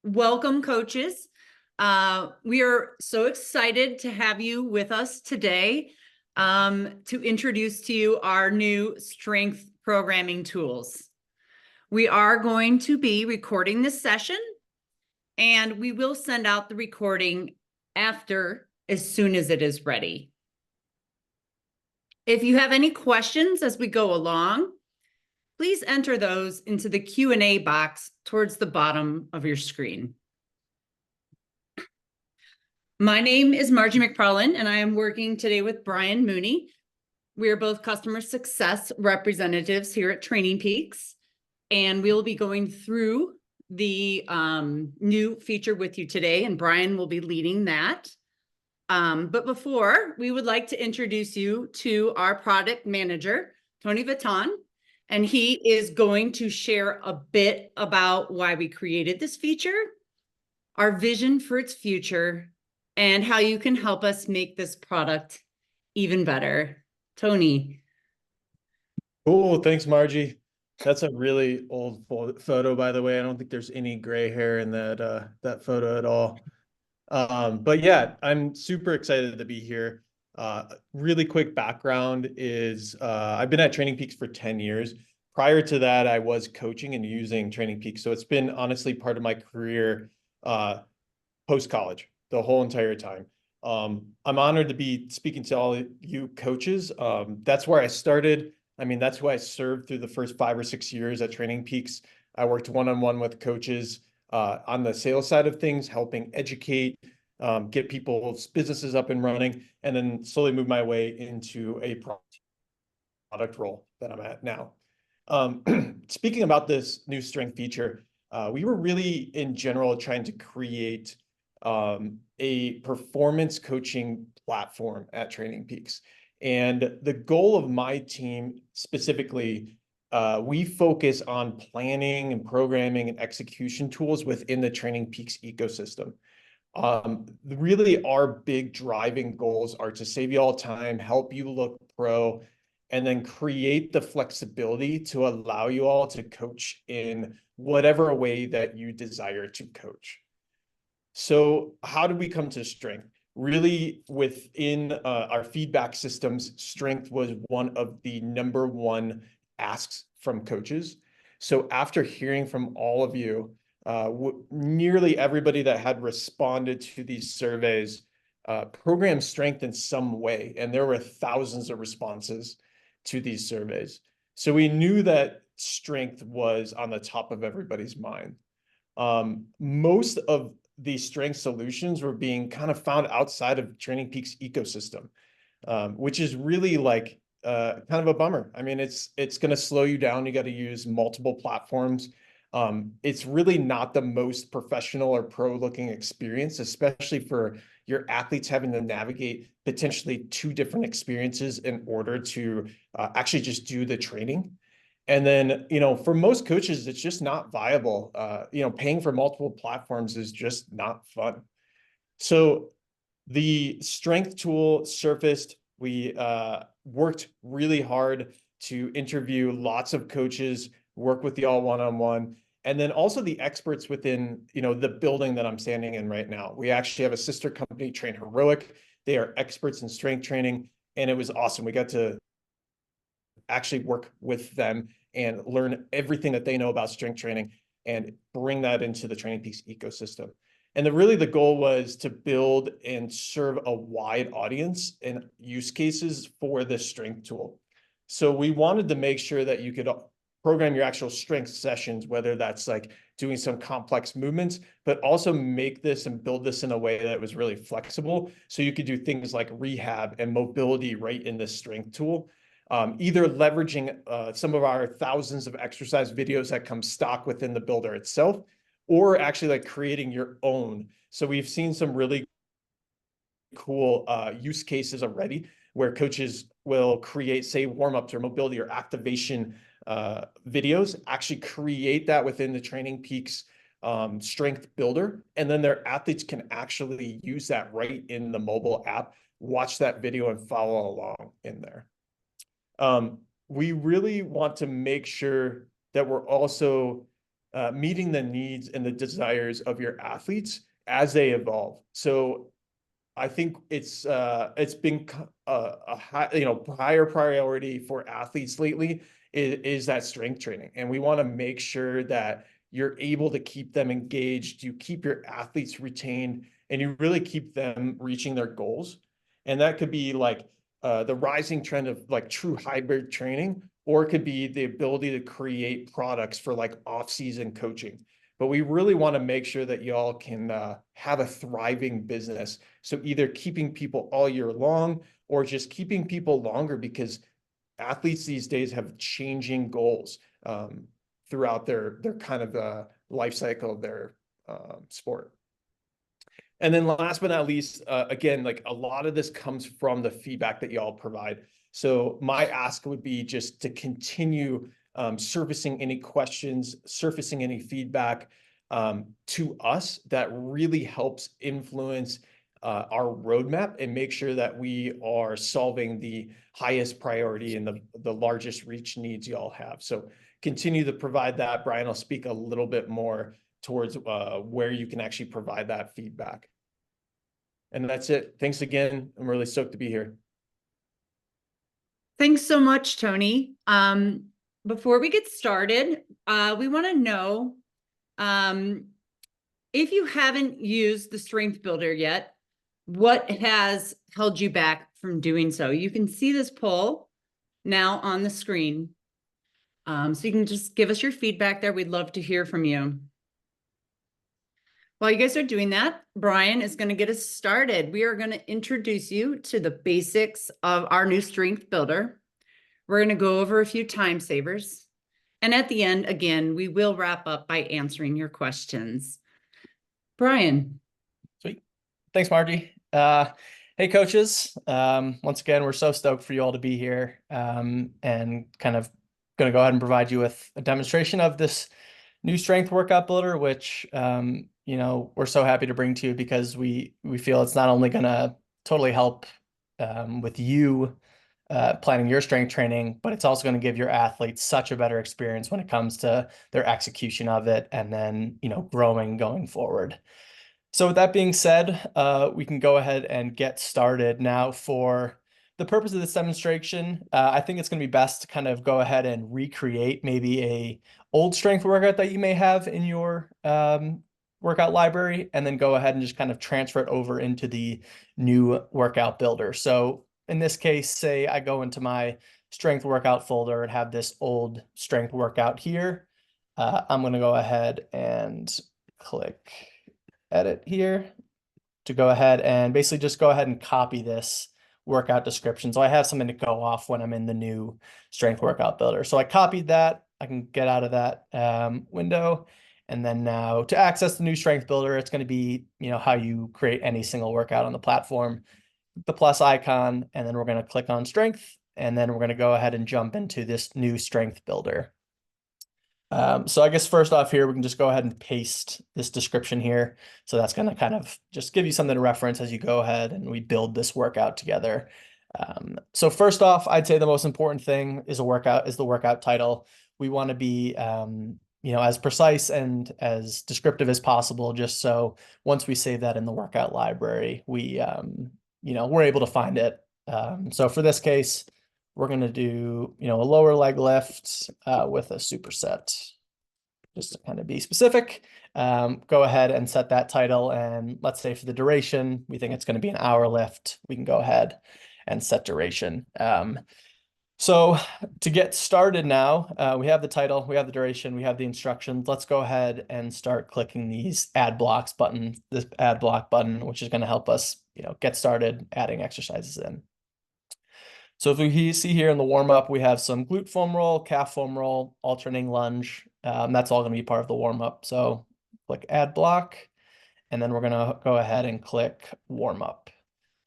Welcome, coaches. We are so excited to have you with us today to introduce to you our new strength programming tools. We are going to be recording this session, and we will send out the recording after as soon as it is ready. If you have any questions as we go along, please enter those into the Q&A box towards the bottom of your screen. My name is Margie McFarland, and I am working today with Brian Mooney. We are both customer success representatives here at TrainingPeaks, and we'll be going through the new feature with you today, and Brian will be leading that. But before, we would like to introduce you to our product manager, Tony Vuitton, and he is going to share a bit about why we created this feature, our vision for its future, and how you can help us make this product even better. Tony. Cool, thanks, Margie. That's a really old photo, by the way. I don't think there's any gray hair in that photo at all. But yeah, I'm super excited to be here. Really quick background is I've been at TrainingPeaks for 10 years. Prior to that, I was coaching and using TrainingPeaks. So it's been honestly part of my career post-college, the whole entire time. I'm honored to be speaking to all you coaches. That's where I started. I mean, that's who I served through the first 5 or 6 years at TrainingPeaks. I worked one-on-one with coaches on the sales side of things, helping educate, get people's businesses up and running, and then slowly move my way into a product role that I'm at now. Speaking about this new strength feature, we were really, in general, trying to create a performance coaching platform at TrainingPeaks. And the goal of my team specifically, we focus on planning and programming and execution tools within the TrainingPeaks ecosystem. Really, our big driving goals are to save you all time, help you look pro, and then create the flexibility to allow you all to coach in whatever way that you desire to coach. So how did we come to strength? Really, within our feedback systems, strength was one of the #1 asks from coaches. So after hearing from all of you, nearly everybody that had responded to these surveys programmed strength in some way, and there were thousands of responses to these surveys. So we knew that strength was on the top of everybody's mind. Most of these strength solutions were being kind of found outside of TrainingPeaks ecosystem, which is really like kind of a bummer. I mean, it's going to slow you down. You got to use multiple platforms. It's really not the most professional or pro-looking experience, especially for your athletes having to navigate potentially 2 different experiences in order to actually just do the training. And then, for most coaches, it's just not viable. Paying for multiple platforms is just not fun. So the strength tool surfaced. We worked really hard to interview lots of coaches, work with the all one-on-one, and then also the experts within, the building that I'm standing in right now. We actually have a sister company, Train Heroic. They are experts in strength training, and it was awesome. We got to actually work with them and learn everything that they know about strength training and bring that into the TrainingPeaks ecosystem. And really the goal was to build and serve a wide audience and use cases for this strength tool. So we wanted to make sure that you could program your actual strength sessions, whether that's like doing some complex movements, but also make this and build this in a way that was really flexible. So you could do things like rehab and mobility right in this strength tool. Either leveraging some of our thousands of exercise videos that come stock within the builder itself, or actually like creating your own. So we've seen some really cool use cases already where coaches will create, say, warm-ups or mobility or activation videos, actually create that within the TrainingPeaks strength builder. And then their athletes can actually use that right in the mobile app, watch that video and follow along in there. We really want to make sure that we're also meeting the needs and the desires of your athletes as they evolve. So I think it's been a high, higher priority for athletes lately is that strength training. And we want to make sure that you're able to keep them engaged, you keep your athletes retained, and you really keep them reaching their goals. And that could be like the rising trend of like true hybrid training, or it could be the ability to create products for like off-season coaching. But we really want to make sure that y'all can have a thriving business. So either keeping people all year long or just keeping people longer, because athletes these days have changing goals throughout their kind of life cycle of their sport. And then last but not least, again, like a lot of this comes from the feedback that y'all provide. So my ask would be just to continue surfacing any questions, surfacing any feedback to us that really helps influence our roadmap and make sure that we are solving the highest priority and the largest reach needs y'all have. So continue to provide that. Brian will speak a little bit more towards where you can actually provide that feedback. And that's it. Thanks again. I'm really stoked to be here. Thanks so much, Tony. Before we get started, we want to know if you haven't used the Strength Builder yet, what has held you back from doing so? You can see this poll now on the screen. So you can just give us your feedback there. We'd love to hear from you. While you guys are doing that, Brian is going to get us started. We are going to introduce you to the basics of our new Strength Builder. We're going to go over a few time savers. And at the end, again, we will wrap up by answering your questions. Brian. Sweet. Thanks, Margie. Hey, coaches. Once again, we're so stoked for you all to be here and kind of going to go ahead and provide you with a demonstration of this new strength workout builder, which, we're so happy to bring to you because we feel it's not only going to totally help with you planning your strength training, but it's also going to give your athletes such a better experience when it comes to their execution of it and then, growing going forward. So with that being said, we can go ahead and get started now. For the purpose of this demonstration, I think it's going to be best to kind of go ahead and recreate maybe a old strength workout that you may have in your workout library, and then go ahead and just kind of transfer it over into the new workout builder. So in this case, say I go into my strength workout folder and have this old strength workout here. I'm going to go ahead and click edit here to go ahead and basically just go ahead and copy this workout description. So I have something to go off when I'm in the new strength workout builder. So I copied that. I can get out of that window. And then now to access the new strength builder, it's going to be, how you create any single workout on the platform, the plus icon, and then we're going to click on strength. And then we're going to go ahead and jump into this new strength builder. So I guess first off here, we can just go ahead and paste this description here. So that's going to kind of just give you something to reference as you go ahead and we build this workout together. So first off, I'd say the most important thing is the workout title. We want to be, as precise and as descriptive as possible, just so once we save that in the workout library, we, we're able to find it. So for this case, we're going to do, a lower leg lift with a superset, just to kind of be specific. Go ahead and set that title. And let's say for the duration, we think it's going to be an hour lift. We can go ahead and set duration. So to get started now, we have the title, we have the duration, we have the instructions. Let's go ahead and start clicking these add blocks button, this add block button, which is going to help us, get started adding exercises in. So if we see here in the warm-up, we have some glute foam roll, calf foam roll, alternating lunge. That's all going to be part of the warm-up. So click add block, and then we're going to go ahead and click warm-up.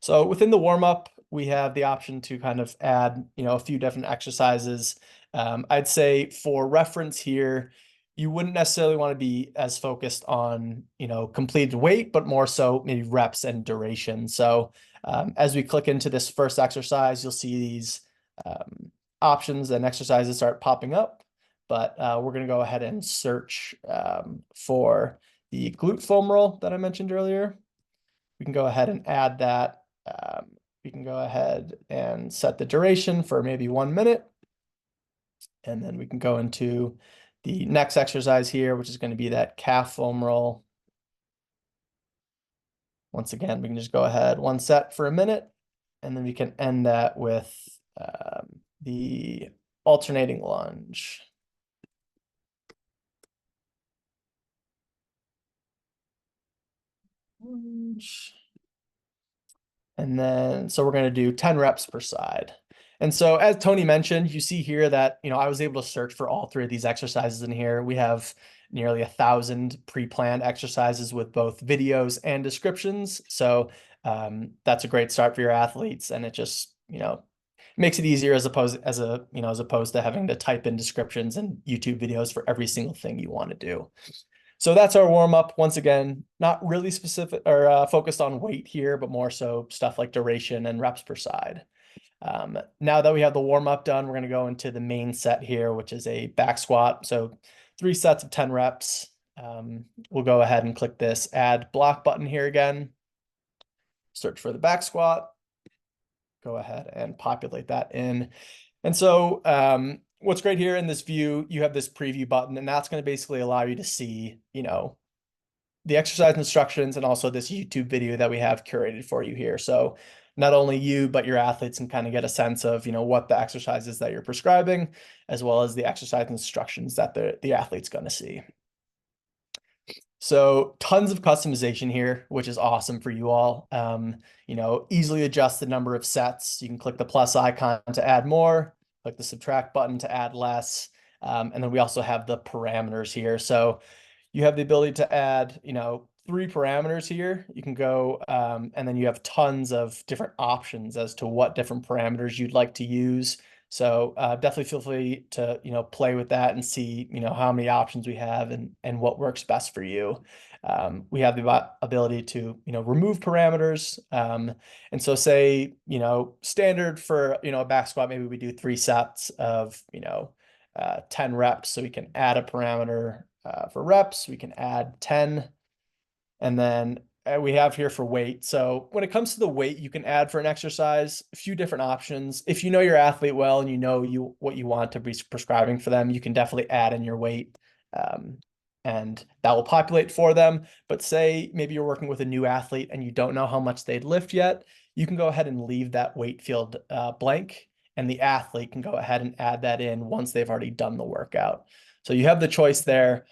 So within the warm-up, we have the option to kind of add, a few different exercises. I'd say for reference here, you wouldn't necessarily want to be as focused on, completed weight, but more so maybe reps and duration. So as we click into this first exercise, you'll see these options and exercises start popping up. but we're going to go ahead and search for the glute foam roll that I mentioned earlier. We can go ahead and add that. We can go ahead and set the duration for maybe 1 minute. And then we can go into the next exercise here, which is going to be that calf foam roll. Once again, we can just go ahead 1 set for a minute, and then we can end that with the alternating lunge. And then, so we're going to do 10 reps per side. And so as Tony mentioned, you see here that, I was able to search for all 3 of these exercises in here. We have nearly 1,000 pre-planned exercises with both videos and descriptions. So that's a great start for your athletes. And it just, makes it easier as opposed to having to type in descriptions and YouTube videos for every single thing you want to do. So that's our warm up. Once again, not really specific or focused on weight here, but more so stuff like duration and reps per side. Now that we have the warm up done, we're going to go into the main set here, which is a back squat. So 3 sets of 10 reps. We'll go ahead and click this add block button here again. Search for the back squat. Go ahead and populate that in. And so what's great here in this view, you have this preview button, and that's going to basically allow you to see, the exercise instructions and also this YouTube video that we have curated for you here. So not only you, but your athletes can kind of get a sense of, what the exercises that you're prescribing, as well as the exercise instructions that the athlete's going to see. So tons of customization here, which is awesome for you all. Easily adjust the number of sets. You can click the plus icon to add more, click the subtract button to add less. And then we also have the parameters here. So you have the ability to add, 3 parameters here. You can go, and then you have tons of different options as to what different parameters you'd like to use. So definitely feel free to, play with that and see, how many options we have and what works best for you. We have the ability to, remove parameters. And so say, standard for, a back squat, maybe we do 3 sets of, 10 reps. So we can add a parameter for reps. We can add 10. And then we have here for weight. So when it comes to the weight you can add for an exercise, a few different options. If you know your athlete well and you know what you want to be prescribing for them, you can definitely add in your weight, and that will populate for them. But say maybe you're working with a new athlete and you don't know how much they'd lift yet, you can go ahead and leave that weight field blank, and the athlete can go ahead and add that in once they've already done the workout. So you have the choice there.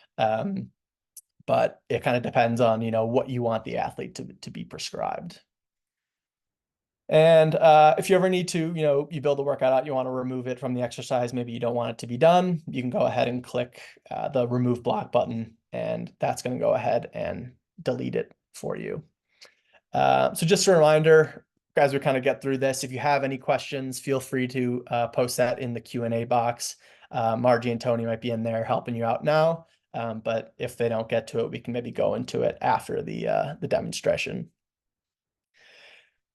But it kind of depends on, what you want the athlete to be prescribed. And if you ever need to, you build the workout out, you want to remove it from the exercise, maybe you don't want it to be done, you can go ahead and click the remove block button, and that's going to go ahead and delete it for you. So just a reminder, as we kind of get through this, if you have any questions, feel free to post that in the Q&A box. Margie and Tony might be in there helping you out now. But if they don't get to it, we can maybe go into it after the demonstration.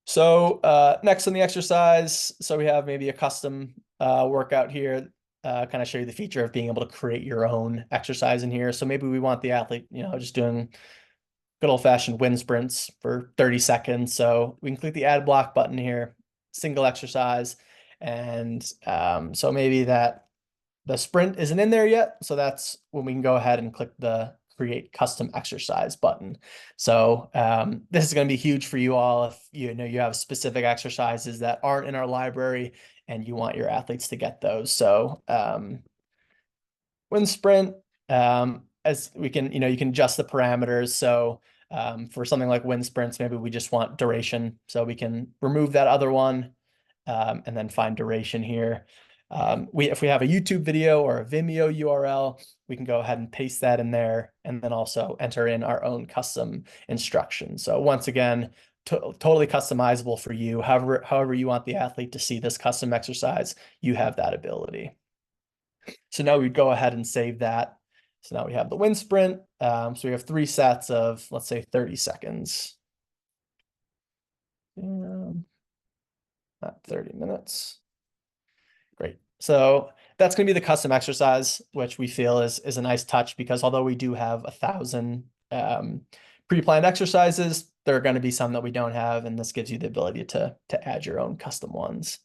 So next on the exercise, so we have maybe a custom workout here, kind of show you the feature of being able to create your own exercise in here. So maybe we want the athlete, just doing good old-fashioned wind sprints for 30 seconds. So we can click the add block button here, single exercise. And so maybe that the sprint isn't in there yet. So that's when we can go ahead and click the create custom exercise button. So this is going to be huge for you all if you have specific exercises that aren't in our library and you want your athletes to get those. So wind sprint, as we can, you can adjust the parameters. So for something like wind sprints, maybe we just want duration. So we can remove that other one and then find duration here. If we have a YouTube video or a Vimeo URL, we can go ahead and paste that in there and then also enter in our own custom instructions. So once again, totally customizable for you. However you want the athlete to see this custom exercise, you have that ability. So now we go ahead and save that. So now we have the wind sprint. So we have 3 sets of, let's say, 30 seconds. Not 30 minutes. Great. So that's going to be the custom exercise, which we feel is a nice touch, because although we do have 1,000 pre-planned exercises, there are going to be some that we don't have, and this gives you the ability to add your own custom ones.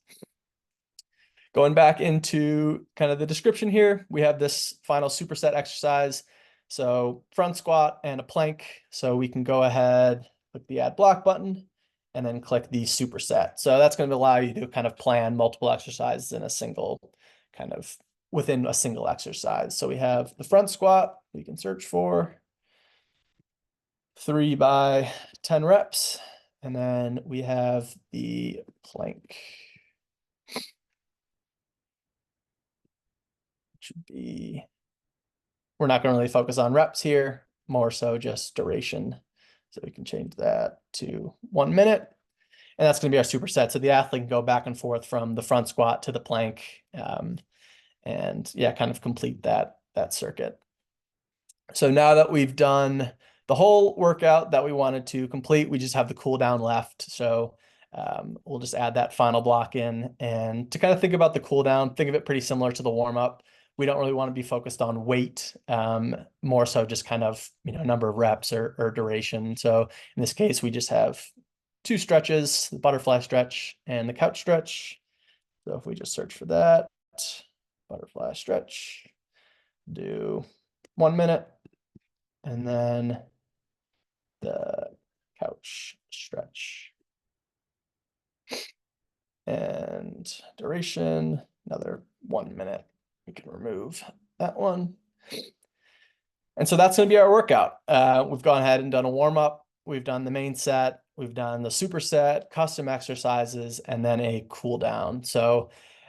Going back into kind of the description here, we have this final superset exercise. So front squat and a plank. So we can go ahead, click the add block button, and then click the superset. So that's going to allow you to kind of plan multiple exercises in a single kind of within a single exercise. So we have the front squat we can search for 3 by 10 reps. And then we have the plank. Should be, we're not going to really focus on reps here, more so just duration. So we can change that to 1 minute. And that's going to be our superset. So the athlete can go back and forth from the front squat to the plank, and yeah, kind of complete that circuit. So now that we've done the whole workout that we wanted to complete, we just have the cool down left. So we'll just add that final block in. And to kind of think about the cool down, think of it pretty similar to the warm up. We don't really want to be focused on weight, more so just kind of, number of reps or duration. So in this case, we just have 2 stretches, the butterfly stretch and the couch stretch. So if we just search for that, butterfly stretch, do 1 minute, and then the couch stretch. And duration, another 1 minute. We can remove that one. And so that's going to be our workout. We've gone ahead and done a warm up. We've done the main set. We've done the superset, custom exercises, and then a cool down. So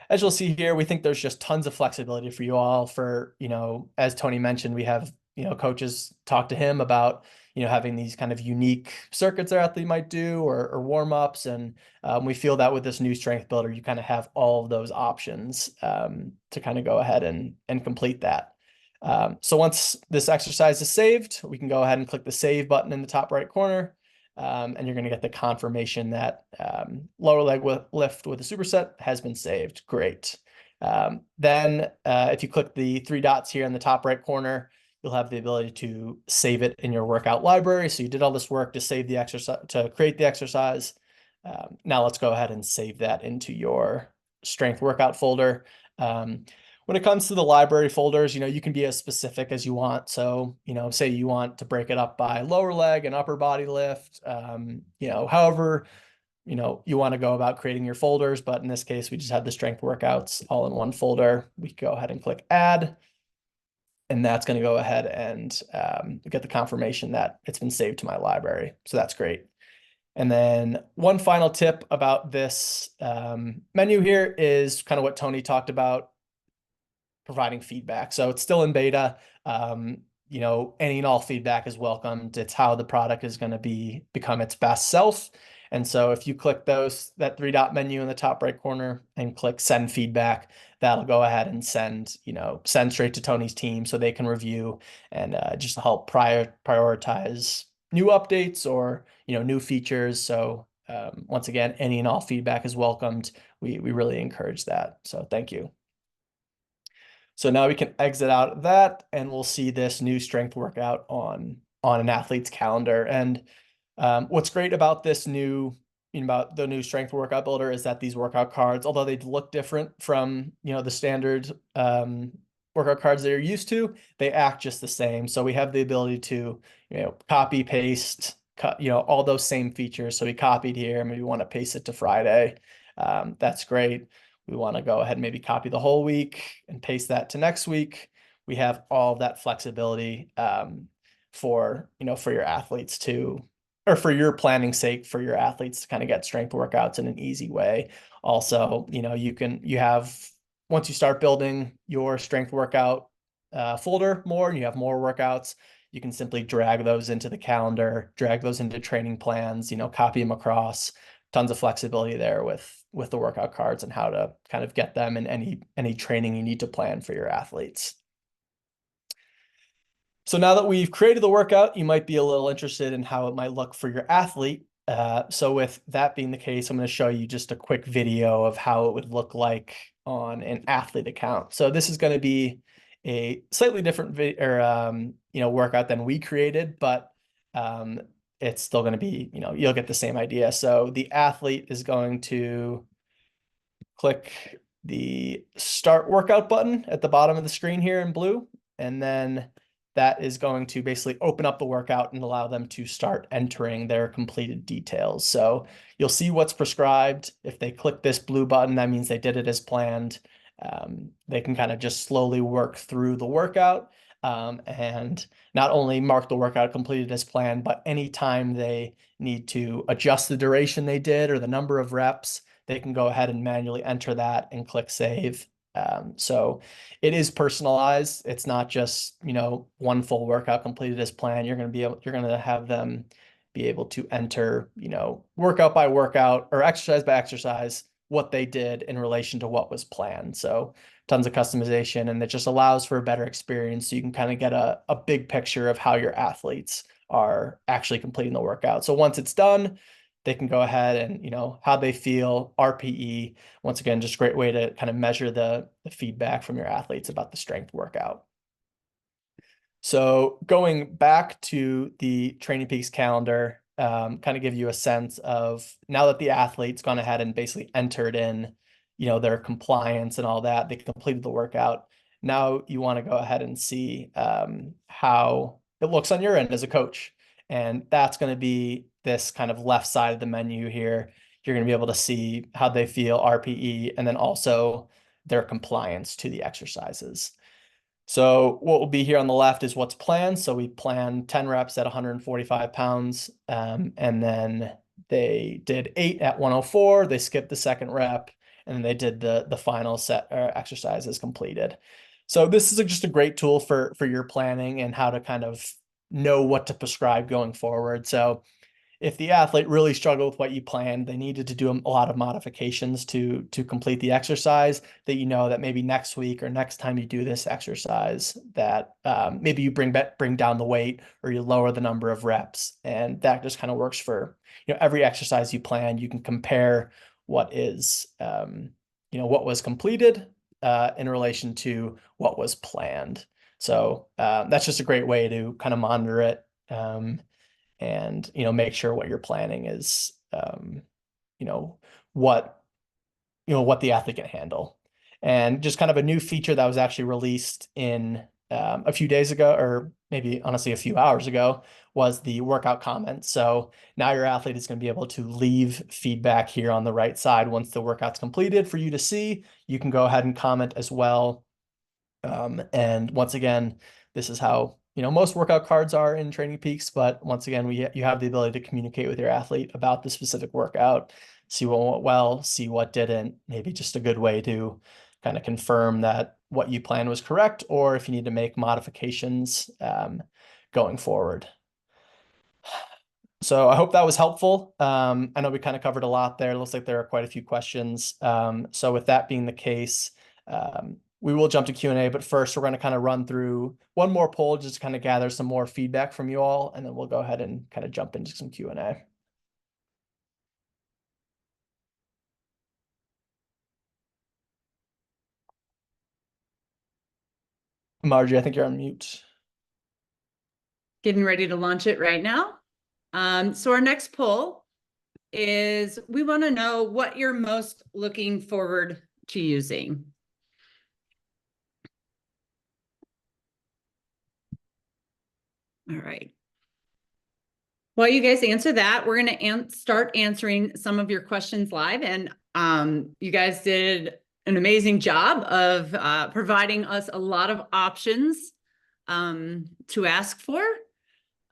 as you'll see here, we think there's just tons of flexibility for you all. For, as Tony mentioned, we have, coaches talk to him about, having these kind of unique circuits their athlete might do, or warm-ups. And we feel that with this new strength builder, you kind of have all of those options to kind of go ahead and complete that. So once this exercise is saved, we can go ahead and click the save button in the top right corner. And you're going to get the confirmation that lower leg lift with a superset has been saved. Great. Then if you click the 3 dots here in the top right corner, you'll have the ability to save it in your workout library. So you did all this work to save the exercise, to create the exercise. Now let's go ahead and save that into your strength workout folder. When it comes to the library folders, you can be as specific as you want. So, say you want to break it up by lower leg and upper body lift, however, you want to go about creating your folders. But in this case, we just have the strength workouts all in one folder. We can go ahead and click add. And that's going to go ahead and get the confirmation that it's been saved to my library. So that's great. And then one final tip about this menu here is kind of what Tony talked about, providing feedback. So it's still in beta. Any and all feedback is welcomed. It's how the product is going to become its best self. And so if you click that 3-dot menu in the top right corner and click send feedback, that'll go ahead and send straight to Tony's team so they can review and just help prioritize new updates or, new features. So once again, any and all feedback is welcomed. We really encourage that. So thank you. So now we can exit out of that and we'll see this new strength workout on an athlete's calendar. And what's great about this about the new strength workout builder is that these workout cards, although they look different from, the standard workout cards that you're used to, they act just the same. So we have the ability to, copy, paste, cut, all those same features. So we copied here, maybe we want to paste it to Friday. That's great. We want to go ahead and maybe copy the whole week and paste that to next week. We have all of that flexibility for your athletes to, or for your planning sake, for your athletes to kind of get strength workouts in an easy way. Also, once you start building your strength workout folder more and you have more workouts, you can simply drag those into the calendar, drag those into training plans, copy them across. Tons of flexibility there with the workout cards and how to kind of get them in any training you need to plan for your athletes. So now that we've created the workout, you might be a little interested in how it might look for your athlete. So with that being the case, I'm going to show you just a quick video of how it would look like on an athlete account. So this is going to be a slightly different workout than we created, but it's still going to be, you'll get the same idea. So the athlete is going to click the start workout button at the bottom of the screen here in blue, and then that is going to basically open up the workout and allow them to start entering their completed details. So you'll see what's prescribed. If they click this blue button, that means they did it as planned. They can kind of just slowly work through the workout, and not only mark the workout completed as planned, but anytime they need to adjust the duration they did or the number of reps, they can go ahead and manually enter that and click save. So it is personalized. It's not just, one full workout completed as planned. You're going to have them be able to enter, workout by workout or exercise by exercise, what they did in relation to what was planned. So tons of customization, and it just allows for a better experience. So you can kind of get a big picture of how your athletes are actually completing the workout. So once it's done, they can go ahead and, how they feel, RPE. Once again, just a great way to kind of measure the feedback from your athletes about the strength workout. So going back to the TrainingPeaks calendar, kind of give you a sense of, now that the athlete's gone ahead and basically entered in, their compliance and all that, they completed the workout. Now you want to go ahead and see how it looks on your end as a coach. And that's going to be this kind of left side of the menu here. You're going to be able to see how they feel, RPE, and then also their compliance to the exercises. So what will be here on the left is what's planned. So we planned 10 reps at 145 pounds, and then they did 8 at 104. They skipped the second rep, and then they did the final set exercises completed. So this is just a great tool for your planning and how to kind of know what to prescribe going forward. So if the athlete really struggled with what you planned, they needed to do a lot of modifications to complete the exercise, that that maybe next week or next time you do this exercise, that maybe you bring down the weight or you lower the number of reps. And that just kind of works for, every exercise you plan. You can compare what is, what was completed in relation to what was planned. So that's just a great way to kind of monitor it. And make sure what you're planning is what the athlete can handle. And just kind of a new feature that was actually released in a few days ago, or maybe honestly a few hours ago, was the workout comment. So now your athlete is going to be able to leave feedback here on the right side once the workout's completed for you to see. You can go ahead and comment as well. And once again, this is how most workout cards are in TrainingPeaks, but once again, you have the ability to communicate with your athlete about the specific workout, see what went well, see what didn't. Maybe just a good way to kind of confirm that what you planned was correct, or if you need to make modifications going forward. So I hope that was helpful. I know we kind of covered a lot there. It looks like there are quite a few questions. So with that being the case, we will jump to Q&A, but first we're going to kind of run through one more poll just to kind of gather some more feedback from you all, and then we'll go ahead and kind of jump into some Q&A. Margie, I think you're on mute. Getting ready to launch it right now. So our next poll is, we want to know what you're most looking forward to using. All right. While you guys answer that, we're going to start answering some of your questions live. And you guys did an amazing job of providing us a lot of options to ask for.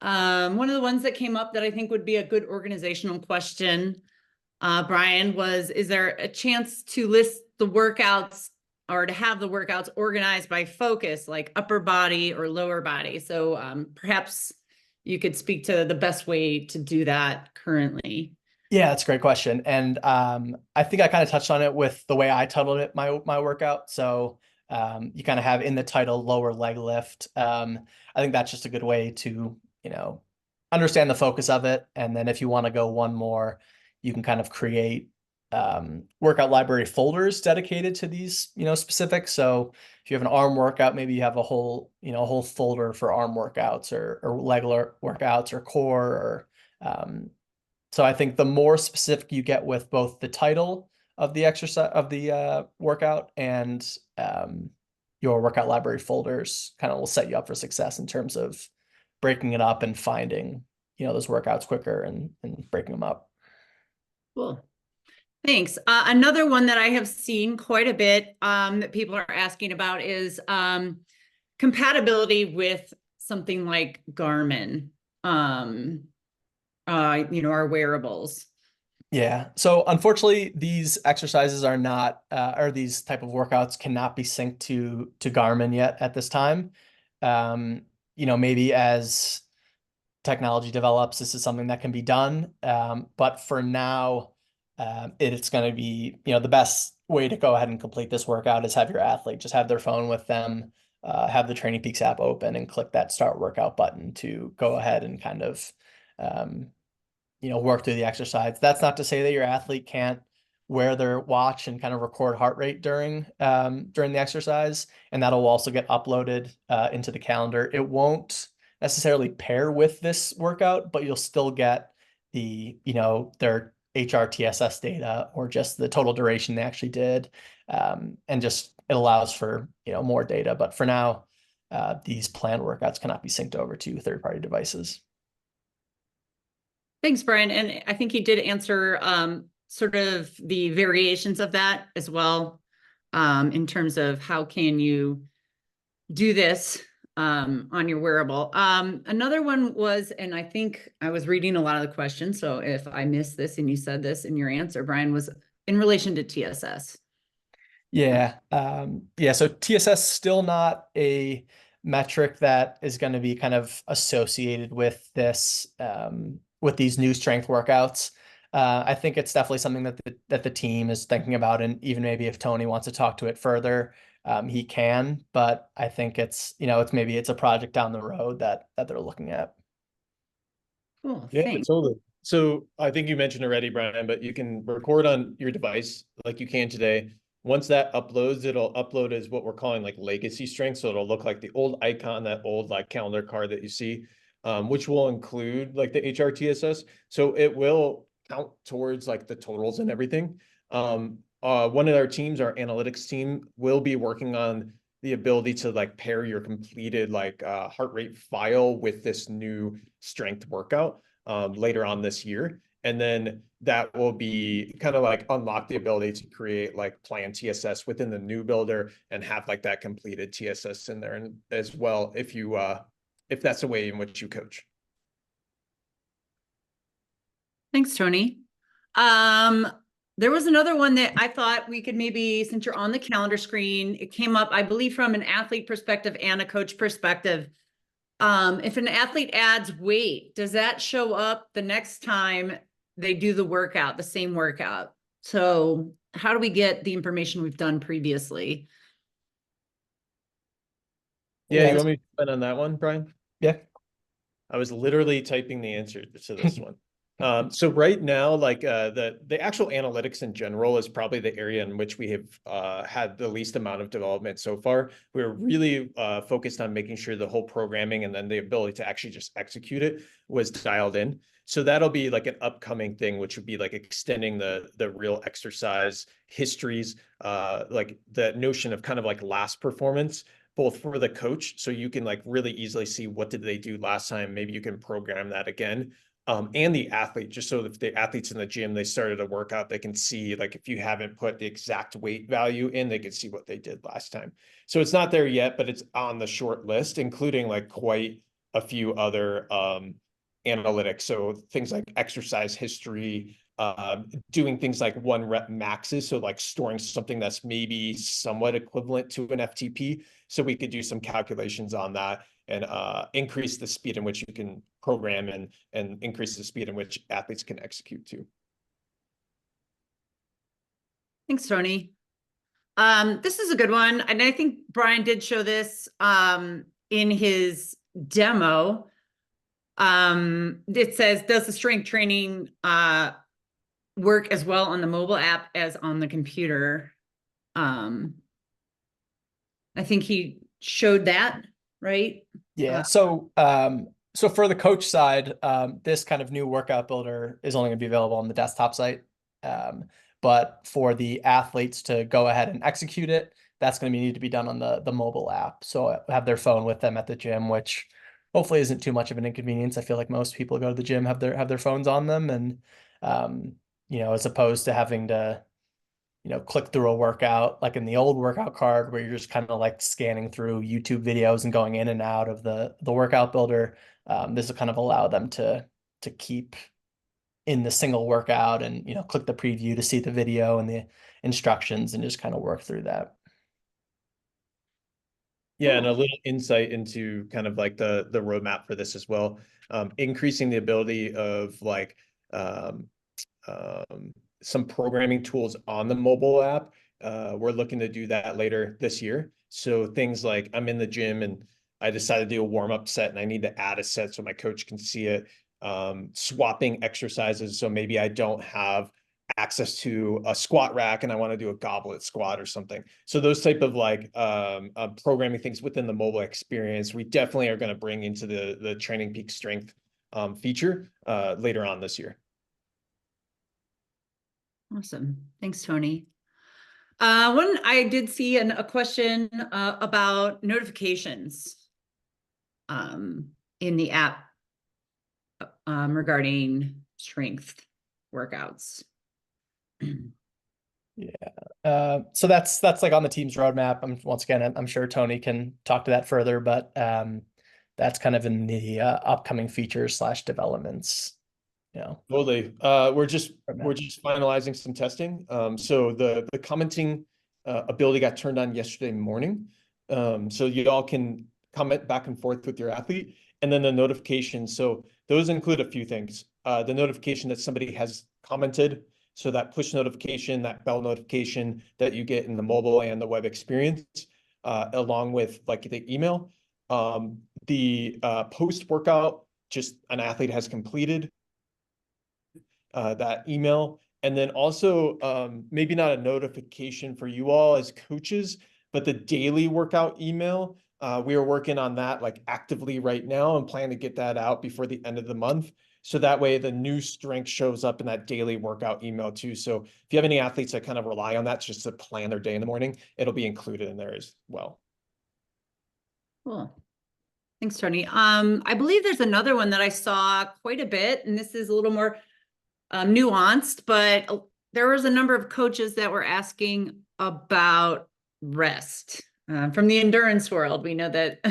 One of the ones that came up that I think would be a good organizational question, Brian, was, is there a chance to list the workouts or to have the workouts organized by focus, like upper body or lower body? So perhaps you could speak to the best way to do that currently. Yeah, that's a great question. And I think I kind of touched on it with the way I titled it, my workout. So you kind of have in the title lower leg lift. I think that's just a good way to, understand the focus of it. And then if you want to go one more, you can kind of create workout library folders dedicated to these, specific. So if you have an arm workout, maybe you have a whole folder for arm workouts or leg workouts or core so I think the more specific you get with both the title of the exercise of the workout and your workout library folders kind of will set you up for success in terms of breaking it up and finding, those workouts quicker and breaking them up. Cool. Thanks. Another one that I have seen quite a bit that people are asking about is compatibility with something like Garmin, our wearables. Yeah. So unfortunately, these exercises are not, or these type of workouts cannot be synced to Garmin yet at this time. Maybe as technology develops, this is something that can be done. But for now, it's going to be, the best way to go ahead and complete this workout is have your athlete just have their phone with them, have the TrainingPeaks app open and click that start workout button to go ahead and kind of, work through the exercise. That's not to say that your athlete can't wear their watch and kind of record heart rate during the exercise, and that'll also get uploaded into the calendar. It won't necessarily pair with this workout, but you'll still get the, their HRTSS data or just the total duration they actually did. And just it allows for, more data. But for now, these planned workouts cannot be synced over to third-party devices. Thanks, Brian. And I think you did answer sort of the variations of that as well, in terms of how can you do this on your wearable. Another one was, and I think I was reading a lot of the questions, so if I missed this and you said this in your answer, Brian, was in relation to TSS. Yeah. So TSS still not a metric that is going to be kind of associated with this, with these new strength workouts. I think it's definitely something that the team is thinking about, and even maybe if Tony wants to talk to it further, he can. But I think it's a project down the road that they're looking at. Cool. Yeah, Thanks. totally. So I think you mentioned already, Brian, but you can record on your device like you can today. Once that uploads, it'll upload as what we're calling like legacy strength. So it'll look like the old icon, that old like calendar card that you see, which will include like the HRTSS. So it will count towards like the totals and everything. One of our teams, our analytics team, will be working on the ability to like pair your completed like heart rate file with this new strength workout later on this year. And then that will be kind of like unlock the ability to create like plan TSS within the new builder and have like that completed TSS in there and as well if you if that's the way in which you coach. Thanks, Tony. There was another one that I thought we could maybe, since you're on the calendar screen, it came up, I believe, from an athlete perspective and a coach perspective. If an athlete adds weight, does that show up the next time they do the workout, the same workout? So how do we get the information we've done previously? Yeah, you want me to comment on that one, Brian? Yeah. I was literally typing the answer to this one. So right now, like the actual analytics in general is probably the area in which we have had the least amount of development so far. We're really focused on making sure the whole programming and then the ability to actually just execute it was dialed in. So that'll be like an upcoming thing, which would be like extending the real exercise histories, like the notion of kind of like last performance, both for the coach, so you can like really easily see what did they do last time. Maybe you can program that again. And the athlete, just so if the athlete's in the gym, they started a workout, they can see, like, if you haven't put the exact weight value in, they can see what they did last time. So it's not there yet, but it's on the short list, including like quite a few other analytics. So things like exercise history, doing things like 1 rep maxes. So like storing something that's maybe somewhat equivalent to an FTP. So we could do some calculations on that and increase the speed in which you can program and increase the speed in which athletes can execute too. Thanks, Tony. This is a good one. And I think Brian did show this in his demo. It says, does the strength training work as well on the mobile app as on the computer. I think he showed that, right? Yeah. So for the coach side, this kind of new workout builder is only going to be available on the desktop site. But for the athletes to go ahead and execute it, that's going to need to be done on the mobile app. So have their phone with them at the gym, which hopefully isn't too much of an inconvenience. I feel like most people go to the gym have their phones on them, and as opposed to having to click through a workout like in the old workout card where you're just kind of like scanning through YouTube videos and going in and out of the workout builder. This will kind of allow them to keep in the single workout and click the preview to see the video and the instructions and just kind of work through that. Yeah, and a little insight into kind of like the roadmap for this as well. Increasing the ability of like some programming tools on the mobile app. We're looking to do that later this year. So things like I'm in the gym and I decided to do a warm-up set and I need to add a set so my coach can see it. Swapping exercises. So maybe I don't have access to a squat rack and I want to do a goblet squat or something. So those type of like programming things within the mobile experience, we definitely are going to bring into the TrainingPeaks strength feature later on this year. Awesome. Thanks, Tony. I did see a question about notifications in the app regarding strength workouts. Yeah. So that's like on the team's roadmap. Once again, I'm sure Tony can talk to that further, but that's kind of in the upcoming features / developments. Totally. We're just finalizing some testing. So the commenting ability got turned on yesterday morning. So you all can comment back and forth with your athlete, and then the notifications. So those include a few things. The notification that somebody has commented, so that push notification, that bell notification that you get in the mobile and the web experience, along with like the email. The post workout, just an athlete has completed. That email, and then also maybe not a notification for you all as coaches, but the daily workout email. We are working on that like actively right now and plan to get that out before the end of the month. So that way the new strength shows up in that daily workout email too. So if you have any athletes that kind of rely on that just to plan their day in the morning, it'll be included in there as well. Cool. Thanks, Tony. I believe there's another one that I saw quite a bit, and this is a little more nuanced, but there was a number of coaches that were asking about rest from the endurance world. We know that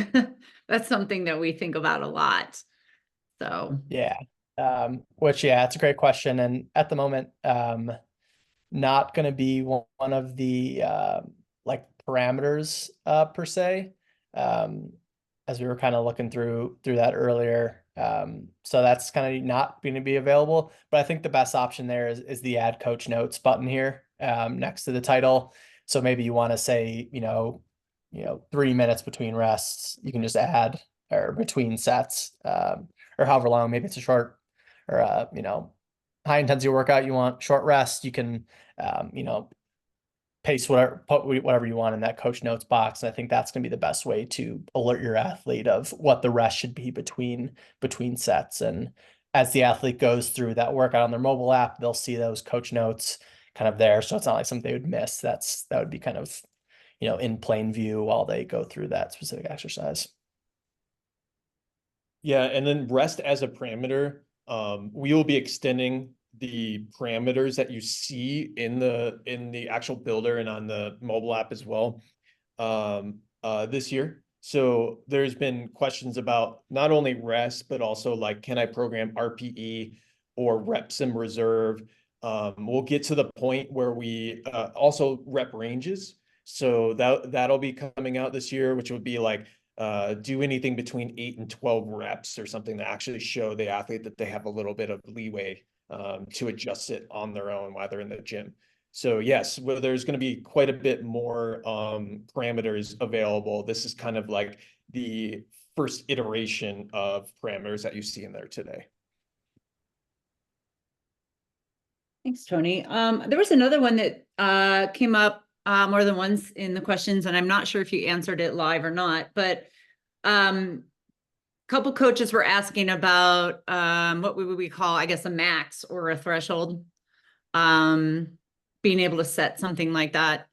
that's something that we think about a lot. So yeah, it's a great question, and at the moment, not going to be one of the like parameters per se, as we were kind of looking through that earlier. So that's kind of not going to be available, but I think the best option there is the add coach notes button here next to the title. So maybe you want to say 3 minutes between rests, you can just add, or between sets, or however long, maybe it's a short or high intensity workout, you want short rest, you can paste whatever you want in that coach notes box. And I think that's going to be the best way to alert your athlete of what the rest should be between sets. And as the athlete goes through that workout on their mobile app, they'll see those coach notes kind of there. So it's not like something they would miss. That would be kind of, in plain view while they go through that specific exercise. Yeah, and then rest as a parameter, we will be extending the parameters that you see in the actual builder and on the mobile app as well this year. So there's been questions about not only rest, but also like, can I program RPE or reps in reserve? We'll get to the point where we also rep ranges. So that'll be coming out this year, which would be like do anything between 8 and 12 reps or something to actually show the athlete that they have a little bit of leeway to adjust it on their own while they're in the gym. So yes, well, there's going to be quite a bit more parameters available. This is kind of like the first iteration of parameters that you see in there today. Thanks, Tony. There was another one that came up more than once in the questions, and I'm not sure if you answered it live or not, but a couple coaches were asking about what would we call, I guess, a max or a threshold. Being able to set something like that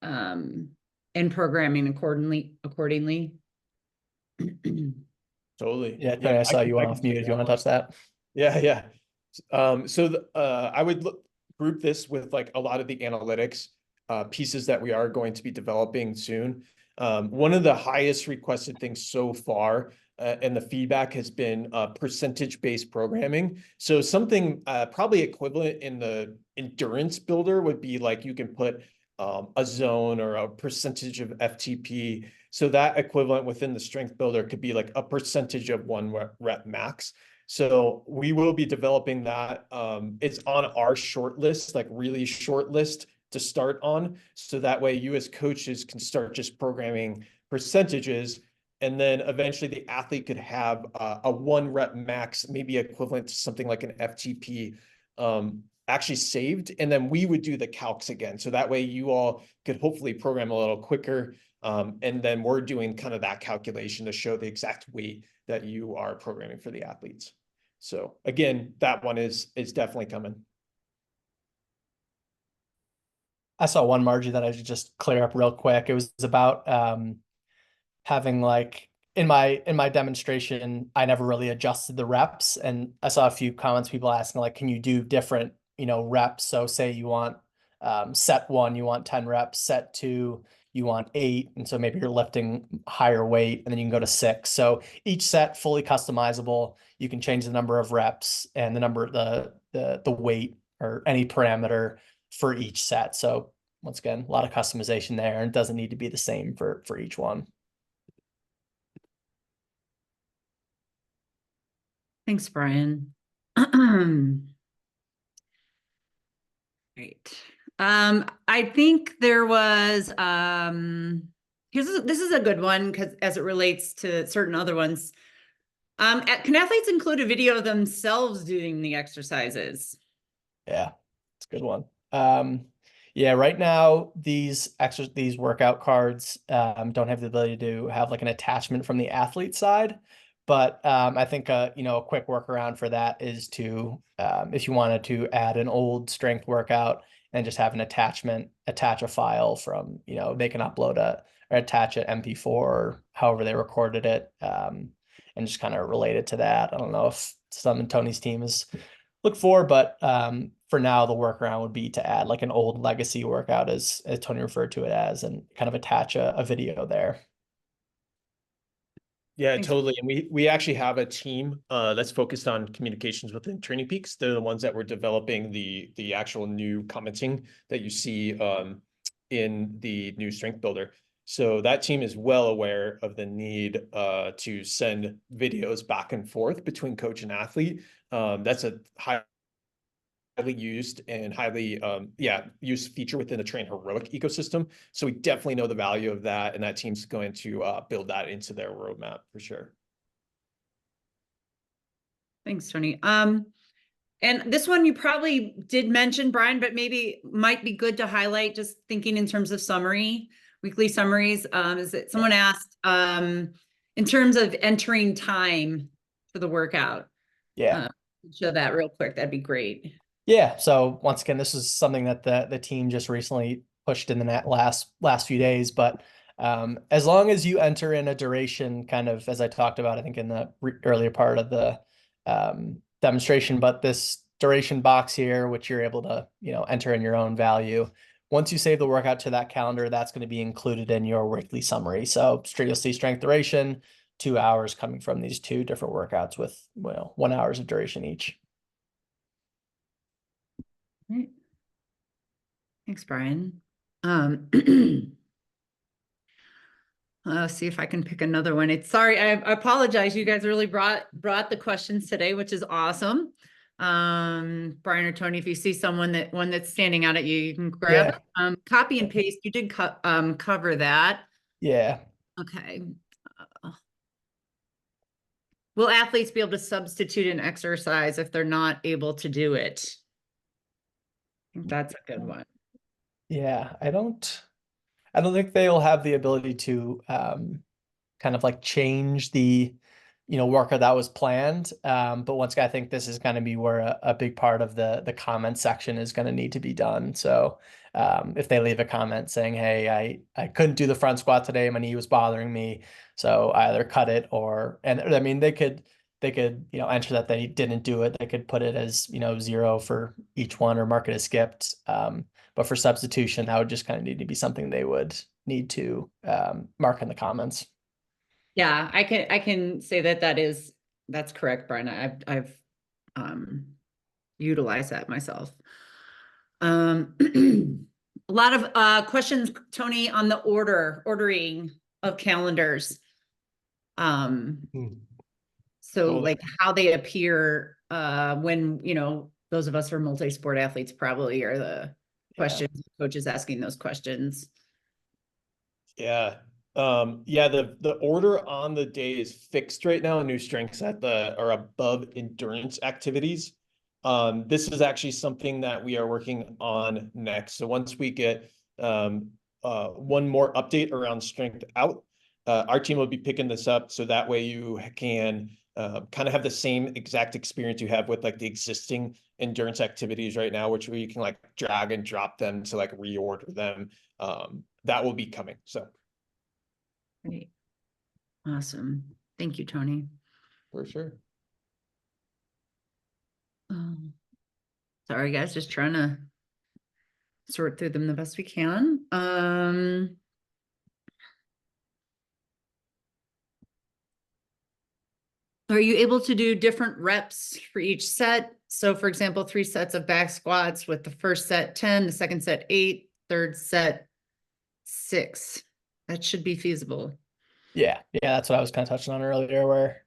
and programming accordingly. Totally. Yeah, Tony, I saw you I went can off mute. take If you that want to one. touch that. Yeah. I would group this with like a lot of the analytics pieces that we are going to be developing soon. One of the highest requested things so far, and the feedback has been percentage-based programming. So something probably equivalent in the endurance builder would be like you can put a zone or a percentage of FTP. So that equivalent within the strength builder could be like a percentage of one rep max. So we will be developing that. It's on our short list, like really short list to start on. So that way you as coaches can start just programming percentages. And then eventually the athlete could have a one rep max, maybe equivalent to something like an FTP actually saved. And then we would do the calcs again. So that way you all could hopefully program a little quicker. And then we're doing kind of that calculation to show the exact weight that you are programming for the athletes. So again, that one is definitely coming. I saw one, Margie, that I should just clear up real quick. It was about having like in my demonstration, I never really adjusted the reps, and I saw a few comments, people asking like, can you do different, reps? So say you want set 1, you want 10 reps, set 2, you want 8, and so maybe you're lifting higher weight, and then you can go to 6. So each set fully customizable. You can change the number of reps and the number the weight or any parameter for each set. So once again, a lot of customization there, and it doesn't need to be the same for each one. Thanks, Brian. Great. I think there was this is a good one because as it relates to certain other ones. Can athletes include a video of themselves doing the exercises? Yeah, it's a good one. Yeah, right now these workout cards don't have the ability to have like an attachment from the athlete side. But I think a quick workaround for that is to if you wanted to add an old strength workout and just have an attachment, attach a file from, they can upload or attach an MP4 or however they recorded it, and just kind of relate it to that. I don't know if some in Tony's team is look for, but for now the workaround would be to add like an old legacy workout as Tony referred to it as, and kind of attach a video there. Yeah, Thanks. totally. And we actually have a team that's focused on communications within TrainingPeaks. They're the ones that were developing the actual new commenting that you see in the new strength builder. So that team is well aware of the need to send videos back and forth between coach and athlete. That's a highly used and highly used feature within the Train Heroic ecosystem. So we definitely know the value of that, and that team's going to build that into their roadmap for sure. Thanks, Tony. And this one you probably did mention, Brian, but maybe might be good to highlight, just thinking in terms of weekly summaries. Is that someone asked in terms of entering time for the workout? Yeah. Show that real quick. That'd be great. Yeah. So once again, this is something that the team just recently pushed in the last few days. But as long as you enter in a duration, kind of as I talked about, I think in the earlier part of the demonstration, but this duration box here, which you're able to enter in your own value. Once you save the workout to that calendar, that's going to be included in your weekly summary. So you'll see strength duration, 2 hours coming from these 2 different workouts with 1 hour of duration each. Right. Thanks, Brian. Let's see if I can pick another one. Sorry, I apologize. You guys really brought the questions today, which is awesome. Brian or Tony, if you see one that's standing out at you, you can grab it. Copy and paste. You did cover that. Yeah. Okay. Will athletes be able to substitute an exercise if they're not able to do it? think that's a good one. Yeah, I don't think they'll have the ability to kind of like change the workout that was planned. But once again, I think this is going to be where a big part of the comment section is going to need to be done. So if they leave a comment saying, hey, I couldn't do the front squat today, my knee was bothering me, so I either cut it and I mean they could enter that they didn't do it. They could put it as 0 for each one or mark it as skipped. But for substitution, that would just kind of need to be something they would need to mark in the comments. Yeah, I can say that's correct, Brian. I've utilized that myself. A lot of questions, Tony, on the ordering of calendars. So Totally. like how they appear when, those of us who are multi-sport athletes probably are the questions, coaches asking those questions. Yeah. Yeah, the order on the day is fixed right now. New strengths are above endurance activities. This is actually something that we are working on next. So once we get one more update around strength out, our team will be picking this up so that way you can kind of have the same exact experience you have with like the existing endurance activities right now, which we can like drag and drop them to like reorder them. That will be coming. So Great. Awesome. Thank you, Tony. for sure. Sorry, guys, just trying to sort through them the best we can. Are you able to do different reps for each set? So for example, 3 sets of back squats with the first set 10, the second set 8, third set 6. That should be feasible. Yeah, that's what I was kind of touching on earlier, where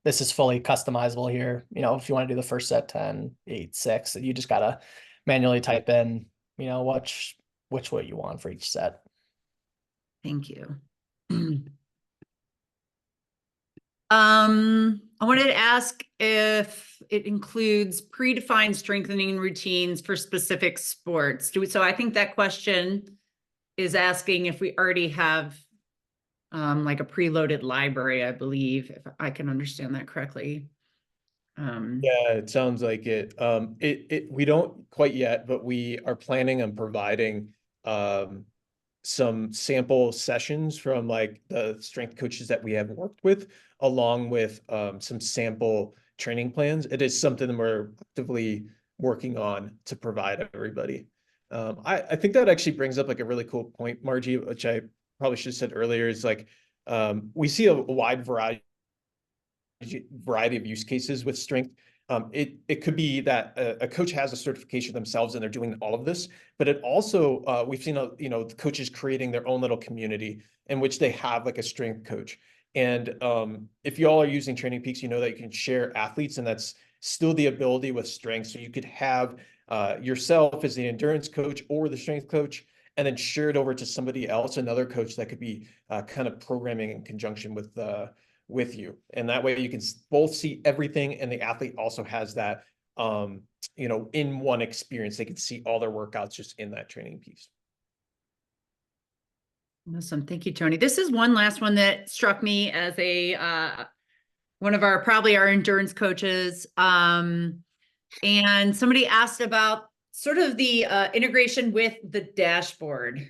this is fully customizable here. If you want to do the first set 10, 8, 6, you just gotta manually type in, which way you want for each set. Thank you. I wanted to ask if it includes predefined strengthening routines for specific sports. So I think that question is asking if we already have like a preloaded library, I believe, if I can understand that correctly. Yeah, it sounds like it. We don't quite yet, but we are planning on providing some sample sessions from like the strength coaches that we have worked with, along with some sample training plans. It is something we're actively working on to provide everybody. I think that actually brings up like a really cool point, Margie, which I probably should have said earlier, is like we see a wide variety of use cases with strength. It could be that a coach has a certification themselves and they're doing all of this, but it also we've seen the coaches creating their own little community in which they have like a strength coach. And if you all are using TrainingPeaks, you know that you can share athletes, and that's still the ability with strength. So you could have yourself as the endurance coach or the strength coach, and then share it over to somebody else, another coach that could be kind of programming in conjunction with you. And that way you can both see everything, and the athlete also has that in one experience. They can see all their workouts just in that TrainingPeaks. Awesome. Thank you, Tony. This is one last one that struck me as a one of probably our endurance coaches. And somebody asked about sort of the integration with the dashboard.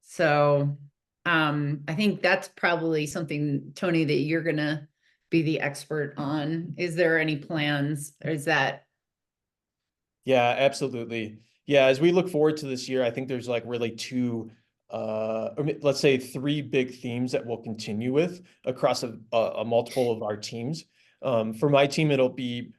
So I think that's probably something, Tony, that you're gonna be the expert on. Is there any plans? Or is that? Yeah, absolutely. Yeah, as we look forward to this year, I think there's like really two, let's say 3 big themes that we'll continue with across a multiple of our teams. For my team, it'll be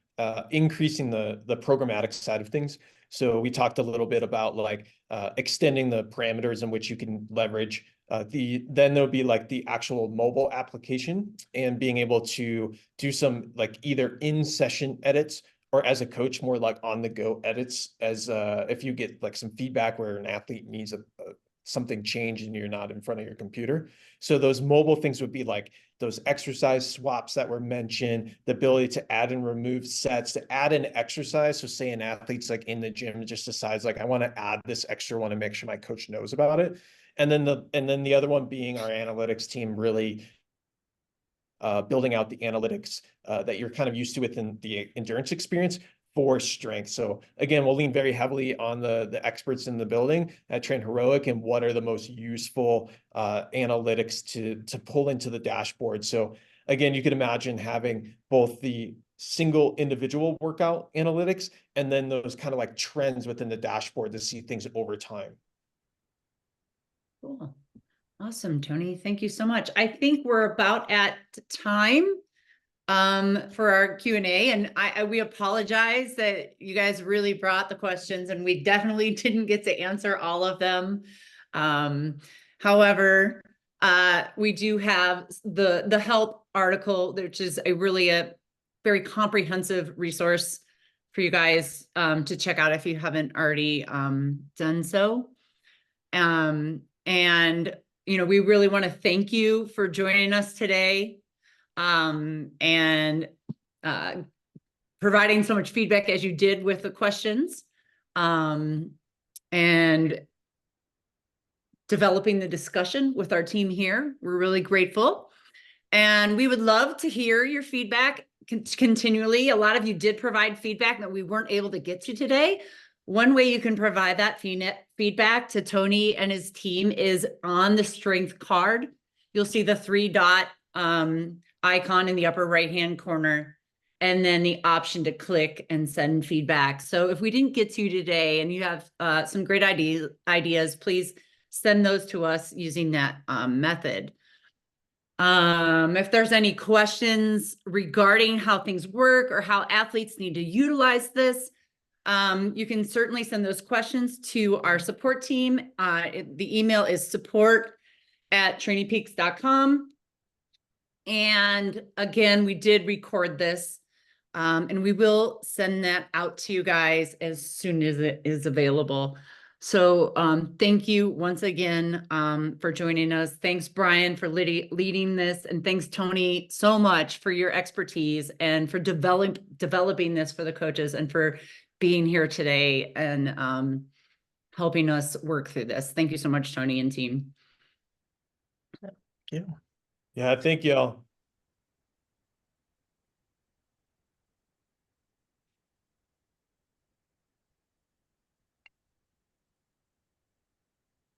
increasing the programmatic side of things. So we talked a little bit about like extending the parameters in which you can leverage. Then there'll be like the actual mobile application and being able to do some like either in-session edits, or as a coach, more like on the go edits, as if you get like some feedback where an athlete needs something changed and you're not in front of your computer. So those mobile things would be like those exercise swaps that were mentioned, the ability to add and remove sets, to add an exercise. So say an athlete's like in the gym just decides like, I want to add this extra, want to make sure my coach knows about it. And then the other one being our analytics team really building out the analytics that you're kind of used to within the endurance experience for strength. So again, we'll lean very heavily on the experts in the building at Train Heroic and what are the most useful analytics to pull into the dashboard. So again, you could imagine having both the single individual workout analytics and then those kind of like trends within the dashboard to see things over time. Cool. Awesome, Tony. Thank you so much. I think we're about at time for our Q&A, and we apologize that you guys really brought the questions and we definitely didn't get to answer all of them. However, we do have the help article, which is a very comprehensive resource for you guys to check out if you haven't already done so. And we really want to thank you for joining us today and providing so much feedback as you did with the questions and developing the discussion with our team here. We're really grateful. And we would love to hear your feedback continually. A lot of you did provide feedback that we weren't able to get to today. One way you can provide that feedback to Tony and his team is on the strength card. You'll see the 3-dot icon in the upper right-hand corner, and then the option to click and send feedback. So if we didn't get to you today and you have some great ideas, please send those to us using that method. If there's any questions regarding how things work or how athletes need to utilize this, you can certainly send those questions to our support team. The email is support@trainingpeaks.com. And again, we did record this, and we will send that out to you guys as soon as it is available. So thank you once again for joining us. Thanks, Brian, for leading this. And thanks, Tony, so much for your expertise and for developing this for the coaches and for being here today and helping us work through this. Thank you so much, Tony and team. Yeah, thank you all.